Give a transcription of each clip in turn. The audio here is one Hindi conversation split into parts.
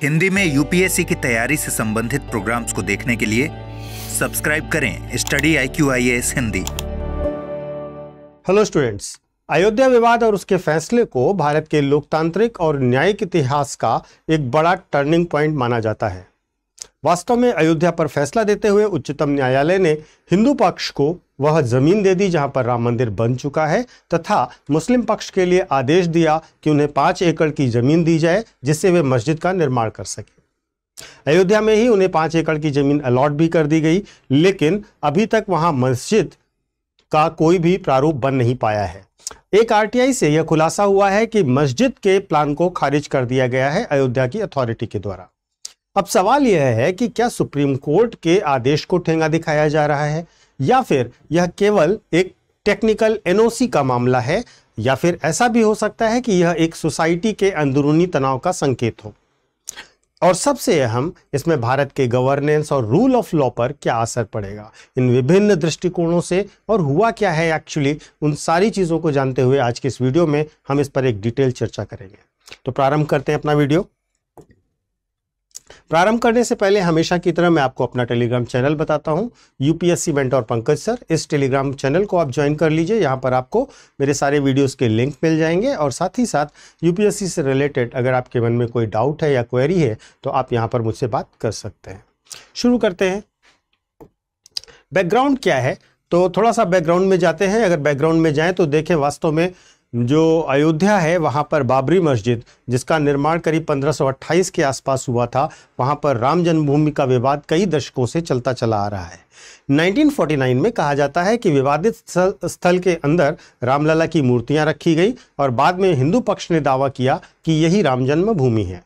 हिंदी में यूपीएससी की तैयारी से संबंधित प्रोग्राम्स को देखने के लिए सब्सक्राइब करें study IQIAS Hindi. Hello students, Ayodhya विवाद और उसके फैसले को भारत के लोकतांत्रिक और न्यायिक इतिहास का एक बड़ा टर्निंग पॉइंट माना जाता है। वास्तव में अयोध्या पर फैसला देते हुए उच्चतम न्यायालय ने हिंदू पक्ष को वह जमीन दे दी जहां पर राम मंदिर बन चुका है तथा मुस्लिम पक्ष के लिए आदेश दिया कि उन्हें 5 एकड़ की जमीन दी जाए जिससे वे मस्जिद का निर्माण कर सके। अयोध्या में ही उन्हें 5 एकड़ की जमीन अलॉट भी कर दी गई, लेकिन अभी तक वहां मस्जिद का कोई भी प्रारूप बन नहीं पाया है। एक RTI से यह खुलासा हुआ है कि मस्जिद के प्लान को खारिज कर दिया गया है अयोध्या की अथॉरिटी के द्वारा। अब सवाल यह है कि क्या सुप्रीम कोर्ट के आदेश को ठेंगा दिखाया जा रहा है या फिर यह केवल एक टेक्निकल NOC का मामला है, या फिर ऐसा भी हो सकता है कि यह एक सोसाइटी के अंदरूनी तनाव का संकेत हो। और सबसे अहम, इसमें भारत के गवर्नेंस और रूल ऑफ लॉ पर क्या असर पड़ेगा इन विभिन्न दृष्टिकोणों से, और हुआ क्या है एक्चुअली, उन सारी चीज़ों को जानते हुए आज के इस वीडियो में हम इस पर एक डिटेल चर्चा करेंगे। तो प्रारंभ करते हैं अपना वीडियो। प्रारंभ करने से पहले हमेशा की तरह मैं आपको अपना टेलीग्राम चैनल बताता हूं, UPSC मेंटोर पंकज सर। इस टेलीग्राम चैनल को आप ज्वाइन कर लीजिए। यहां पर आपको मेरे सारे वीडियोस के लिंक मिल जाएंगे, और साथ ही साथ UPSC से रिलेटेड अगर आपके मन में कोई डाउट है या क्वेरी है तो आप यहां पर मुझसे बात कर सकते हैं। शुरू करते हैं। बैकग्राउंड क्या है, तो थोड़ा सा बैकग्राउंड में जाते हैं। अगर बैकग्राउंड में जाएं तो देखें, वास्तव में जो अयोध्या है वहाँ पर बाबरी मस्जिद, जिसका निर्माण करीब 1528 के आसपास हुआ था, वहाँ पर राम जन्मभूमि का विवाद कई दशकों से चलता चला आ रहा है। 1949 में कहा जाता है कि विवादित स्थल के अंदर रामलला की मूर्तियां रखी गई और बाद में हिंदू पक्ष ने दावा किया कि यही राम जन्मभूमि है।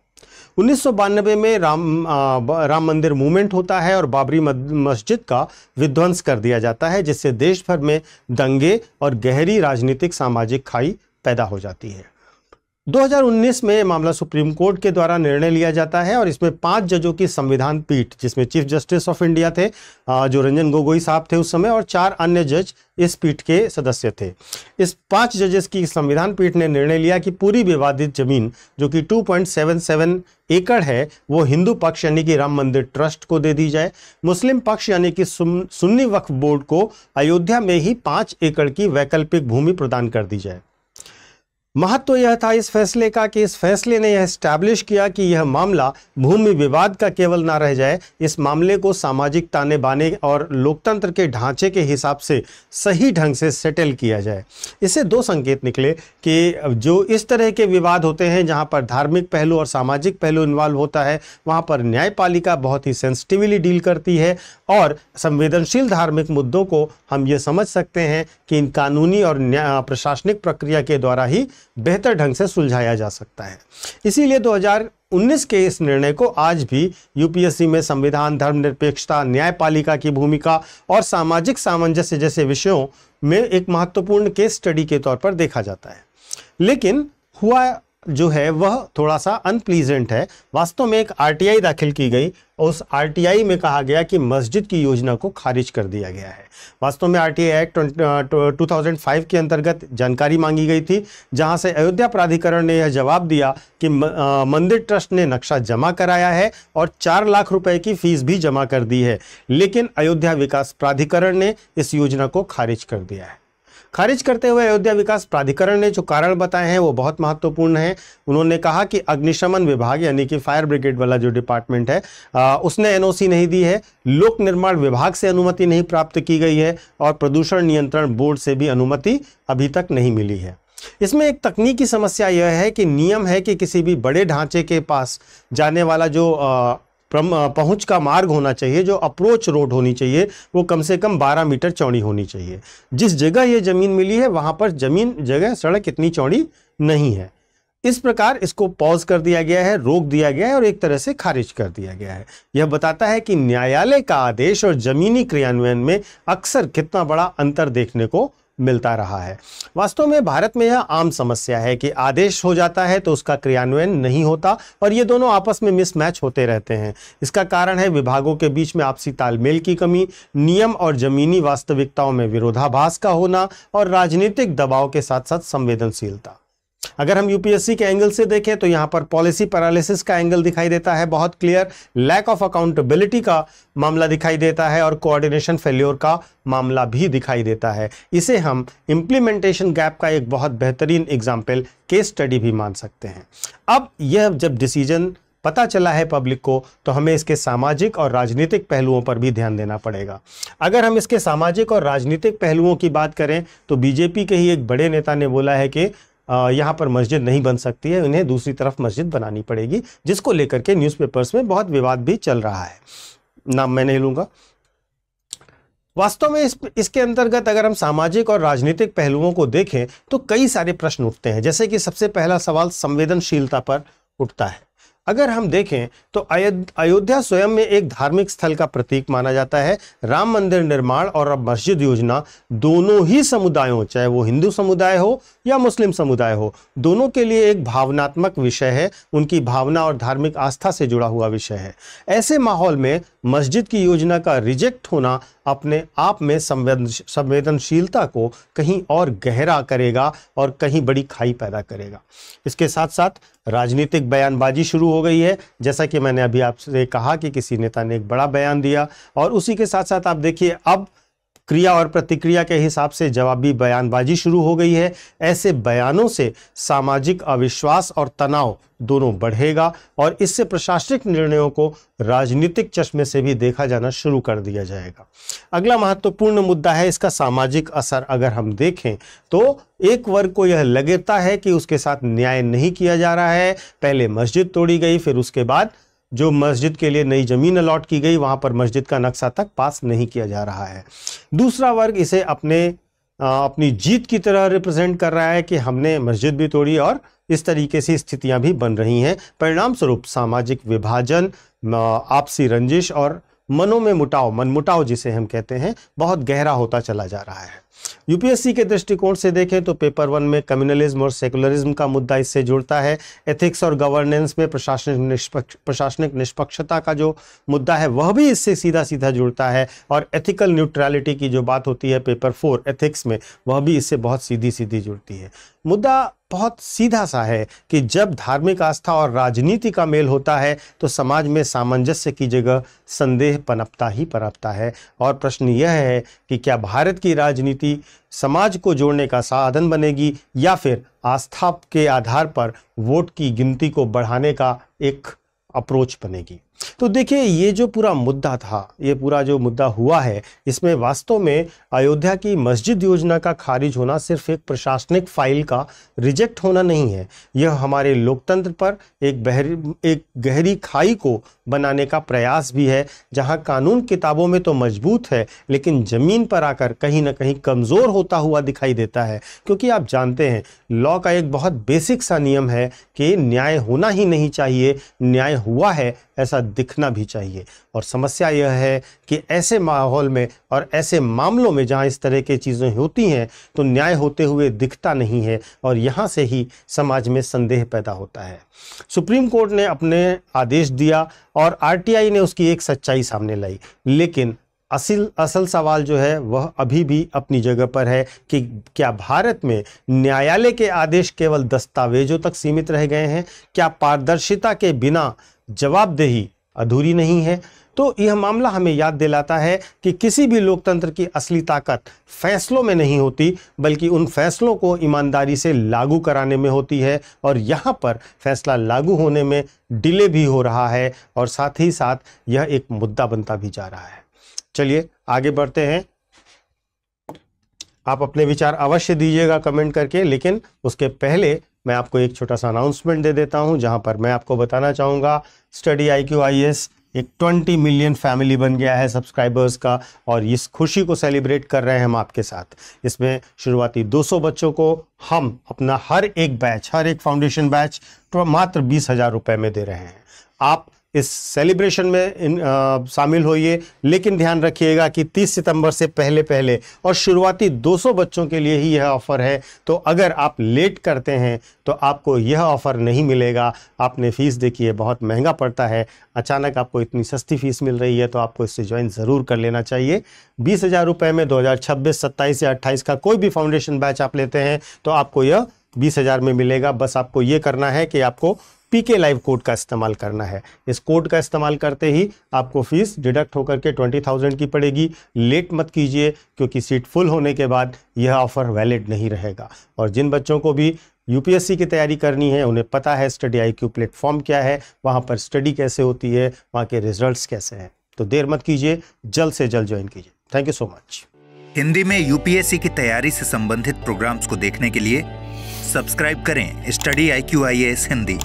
1992 में राम मंदिर मूवमेंट होता है और बाबरी मस्जिद का विध्वंस कर दिया जाता है, जिससे देश भर में दंगे और गहरी राजनीतिक सामाजिक खाई पैदा हो जाती है। 2019 में मामला सुप्रीम कोर्ट के द्वारा निर्णय लिया जाता है और इसमें 5 जजों की संविधान पीठ, जिसमें चीफ जस्टिस ऑफ इंडिया थे जो रंजन गोगोई साहब थे उस समय, और 4 अन्य जज इस पीठ के सदस्य थे। इस 5 जजेस की संविधान पीठ ने निर्णय लिया कि पूरी विवादित जमीन, जो कि 2.77 एकड़ है, वो हिंदू पक्ष यानी कि राम मंदिर ट्रस्ट को दे दी जाए। मुस्लिम पक्ष यानी कि सुन्नी वक्फ बोर्ड को अयोध्या में ही 5 एकड़ की वैकल्पिक भूमि प्रदान कर दी जाए। महत्व यह था इस फैसले का कि इस फैसले ने यह एस्टैब्लिश किया कि यह मामला भूमि विवाद का केवल ना रह जाए, इस मामले को सामाजिक ताने बाने और लोकतंत्र के ढांचे के हिसाब से सही ढंग से सेटल किया जाए। इससे 2 संकेत निकले कि जो इस तरह के विवाद होते हैं जहां पर धार्मिक पहलू और सामाजिक पहलू इन्वॉल्व होता है, वहां पर न्यायपालिका बहुत ही सेंसिटिवली डील करती है, और संवेदनशील धार्मिक मुद्दों को हम ये समझ सकते हैं कि इन कानूनी और प्रशासनिक प्रक्रिया के द्वारा ही बेहतर ढंग से सुलझाया जा सकता है। इसीलिए 2019 के इस निर्णय को आज भी UPSC में संविधान, धर्मनिरपेक्षता, न्यायपालिका की भूमिका और सामाजिक सामंजस्य जैसे विषयों में एक महत्वपूर्ण केस स्टडी के तौर पर देखा जाता है। लेकिन हुआ जो है वह थोड़ा सा अनप्लीजेंट है। वास्तव में एक RTI दाखिल की गई, उस RTI में कहा गया कि मस्जिद की योजना को खारिज कर दिया गया है। वास्तव में RTI एक्ट 2005 के अंतर्गत जानकारी मांगी गई थी, जहां से अयोध्या प्राधिकरण ने यह जवाब दिया कि मंदिर ट्रस्ट ने नक्शा जमा कराया है और 4 लाख रुपए की फीस भी जमा कर दी है, लेकिन अयोध्या विकास प्राधिकरण ने इस योजना को खारिज कर दिया है। खारिज करते हुए अयोध्या विकास प्राधिकरण ने जो कारण बताए हैं वो बहुत महत्वपूर्ण है। उन्होंने कहा कि अग्निशमन विभाग यानी कि फायर ब्रिगेड वाला जो डिपार्टमेंट है, उसने NOC नहीं दी है, लोक निर्माण विभाग से अनुमति नहीं प्राप्त की गई है, और प्रदूषण नियंत्रण बोर्ड से भी अनुमति अभी तक नहीं मिली है। इसमें एक तकनीकी समस्या यह है कि नियम है कि किसी भी बड़े ढांचे के पास जाने वाला जो पहुंच का मार्ग होना चाहिए, जो अप्रोच रोड होनी चाहिए, वो कम से कम 12 मीटर चौड़ी होनी चाहिए। जिस जगह ये जमीन मिली है वहां पर सड़क इतनी चौड़ी नहीं है। इस प्रकार इसको पॉज कर दिया गया है, रोक दिया गया है और एक तरह से खारिज कर दिया गया है। यह बताता है कि न्यायालय का आदेश और जमीनी क्रियान्वयन में अक्सर कितना बड़ा अंतर देखने को मिलता रहा है। वास्तव में भारत में यह आम समस्या है कि आदेश हो जाता है तो उसका क्रियान्वयन नहीं होता, और ये दोनों आपस में मिसमैच होते रहते हैं। इसका कारण है विभागों के बीच में आपसी तालमेल की कमी, नियम और जमीनी वास्तविकताओं में विरोधाभास का होना, और राजनीतिक दबाव के साथ साथ संवेदनशीलता। अगर हम यूपीएससी के एंगल से देखें तो यहां पर पॉलिसी पैरालिसिस का एंगल दिखाई देता है बहुत क्लियर, लैक ऑफ अकाउंटेबिलिटी का मामला दिखाई देता है और कोऑर्डिनेशन फेल्योर का मामला भी दिखाई देता है। इसे हम इंप्लीमेंटेशन गैप का एक बहुत बेहतरीन एग्जाम्पल केस स्टडी भी मान सकते हैं। अब यह जब डिसीजन पता चला है पब्लिक को तो हमें इसके सामाजिक और राजनीतिक पहलुओं पर भी ध्यान देना पड़ेगा। अगर हम इसके सामाजिक और राजनीतिक पहलुओं की बात करें तो बीजेपी के ही एक बड़े नेता ने बोला है कि यहाँ पर मस्जिद नहीं बन सकती है, उन्हें दूसरी तरफ मस्जिद बनानी पड़ेगी, जिसको लेकर के न्यूज़पेपर्स में बहुत विवाद भी चल रहा है। नाम मैं नहीं लूँगा। वास्तव में इसके अंतर्गत अगर हम सामाजिक और राजनीतिक पहलुओं को देखें तो कई सारे प्रश्न उठते हैं। जैसे कि सबसे पहला सवाल संवेदनशीलता पर उठता है। अगर हम देखें तो अयोध्या स्वयं में एक धार्मिक स्थल का प्रतीक माना जाता है। राम मंदिर निर्माण और अब मस्जिद योजना दोनों ही समुदायों, चाहे वो हिंदू समुदाय हो या मुस्लिम समुदाय हो, दोनों के लिए एक भावनात्मक विषय है, उनकी भावना और धार्मिक आस्था से जुड़ा हुआ विषय है। ऐसे माहौल में मस्जिद की योजना का रिजेक्ट होना अपने आप में संवेदनशीलता को कहीं और गहरा करेगा और कहीं बड़ी खाई पैदा करेगा। इसके साथ साथ राजनीतिक बयानबाजी शुरू हो गई है। जैसा कि मैंने अभी आपसे कहा कि किसी नेता ने एक बड़ा बयान दिया और उसी के साथ साथ आप देखिए अब क्रिया और प्रतिक्रिया के हिसाब से जवाबी बयानबाजी शुरू हो गई है। ऐसे बयानों से सामाजिक अविश्वास और तनाव दोनों बढ़ेगा और इससे प्रशासनिक निर्णयों को राजनीतिक चश्मे से भी देखा जाना शुरू कर दिया जाएगा। अगला महत्वपूर्ण मुद्दा है इसका सामाजिक असर। अगर हम देखें तो एक वर्ग को यह लगता है कि उसके साथ न्याय नहीं किया जा रहा है। पहले मस्जिद तोड़ी गई, फिर उसके बाद जो मस्जिद के लिए नई जमीन अलॉट की गई वहां पर मस्जिद का नक्शा तक पास नहीं किया जा रहा है। दूसरा वर्ग इसे अपनी जीत की तरह रिप्रेजेंट कर रहा है कि हमने मस्जिद भी तोड़ी और इस तरीके से स्थितियां भी बन रही हैं। परिणाम स्वरूप सामाजिक विभाजन, आपसी रंजिश और मनों में मनमुटाव जिसे हम कहते हैं, बहुत गहरा होता चला जा रहा है। यूपीएससी के दृष्टिकोण से देखें तो पेपर 1 में कम्युनलिज्म और सेकुलरिज्म का मुद्दा इससे जुड़ता है। एथिक्स और गवर्नेंस में प्रशासनिक निष्पक्षता का जो मुद्दा है वह भी इससे सीधा सीधा जुड़ता है और एथिकल न्यूट्रलिटी की जो बात होती है पेपर 4 एथिक्स में, वह भी इससे बहुत सीधी सीधी जुड़ती है। मुद्दा बहुत सीधा सा है कि जब धार्मिक आस्था और राजनीति का मेल होता है तो समाज में सामंजस्य की जगह संदेह पनपता ही पनपता है। और प्रश्न यह है कि क्या भारत की राजनीति समाज को जोड़ने का साधन बनेगी या फिर आस्था के आधार पर वोट की गिनती को बढ़ाने का एक अप्रोच बनेगी। तो देखिए ये जो पूरा मुद्दा था, ये पूरा जो मुद्दा हुआ है, इसमें वास्तव में अयोध्या की मस्जिद योजना का खारिज होना सिर्फ एक प्रशासनिक फाइल का रिजेक्ट होना नहीं है। यह हमारे लोकतंत्र पर एक गहरी खाई को बनाने का प्रयास भी है, जहां कानून किताबों में तो मजबूत है लेकिन ज़मीन पर आकर कहीं ना कहीं कमज़ोर होता हुआ दिखाई देता है। क्योंकि आप जानते हैं लॉ का एक बहुत बेसिक सा नियम है कि न्याय होना ही नहीं चाहिए, न्याय हुआ है ऐसा दिखना भी चाहिए। और समस्या यह है कि ऐसे माहौल में और ऐसे मामलों में जहां इस तरह की चीज़ें होती हैं तो न्याय होते हुए दिखता नहीं है और यहाँ से ही समाज में संदेह पैदा होता है। सुप्रीम कोर्ट ने अपने आदेश दिया और आरटीआई ने उसकी एक सच्चाई सामने लाई, लेकिन असल सवाल जो है वह अभी भी अपनी जगह पर है कि क्या भारत में न्यायालय के आदेश केवल दस्तावेजों तक सीमित रह गए हैं? क्या पारदर्शिता के बिना जवाबदेही अधूरी नहीं है? तो यह मामला हमें याद दिलाता है कि किसी भी लोकतंत्र की असली ताकत फैसलों में नहीं होती, बल्कि उन फैसलों को ईमानदारी से लागू कराने में होती है। और यहाँ पर फैसला लागू होने में डिले भी हो रहा है और साथ ही साथ यह एक मुद्दा बनता भी जा रहा है। चलिए आगे बढ़ते हैं। आप अपने विचार अवश्य दीजिएगा कमेंट करके, लेकिन उसके पहले मैं आपको एक छोटा सा अनाउंसमेंट दे देता हूं, जहां पर मैं आपको बताना चाहूँगा स्टडी IQ IAS एक 20 मिलियन फैमिली बन गया है सब्सक्राइबर्स का, और इस खुशी को सेलिब्रेट कर रहे हैं हम आपके साथ। इसमें शुरुआती 200 बच्चों को हम अपना हर एक फाउंडेशन बैच तो मात्र 20,000 रुपये में दे रहे हैं। आप इस सेलिब्रेशन में शामिल होइए, लेकिन ध्यान रखिएगा कि 30 सितंबर से पहले और शुरुआती 200 बच्चों के लिए ही यह ऑफ़र है। तो अगर आप लेट करते हैं तो आपको यह ऑफ़र नहीं मिलेगा। आपने फ़ीस देखी है, बहुत महंगा पड़ता है, अचानक आपको इतनी सस्ती फ़ीस मिल रही है तो आपको इससे ज्वाइन ज़रूर कर लेना चाहिए। 20,000 रुपये में 2026, 27 या 28 का कोई भी फाउंडेशन बैच आप लेते हैं तो आपको यह 20,000 में मिलेगा। बस आपको ये करना है कि आपको पीके लाइव कोड का इस्तेमाल करना है। इस कोड का इस्तेमाल करते ही आपको फीस डिडक्ट होकर के 20,000 की पड़ेगी। लेट मत कीजिए, क्योंकि सीट फुल होने के बाद यह ऑफर वैलिड नहीं रहेगा। और जिन बच्चों को भी यूपीएससी की तैयारी करनी है, उन्हें पता है स्टडी IQ प्लेटफॉर्म क्या है, वहाँ पर स्टडी कैसे होती है, वहाँ के रिजल्ट्स कैसे हैं, तो देर मत कीजिए, जल्द से जल्द ज्वाइन कीजिए। Thank you so much. Hindi में यूपीएससी की तैयारी से संबंधित प्रोग्राम्स को देखने के लिए सब्सक्राइब करें स्टडी IQ IAS हिंदी।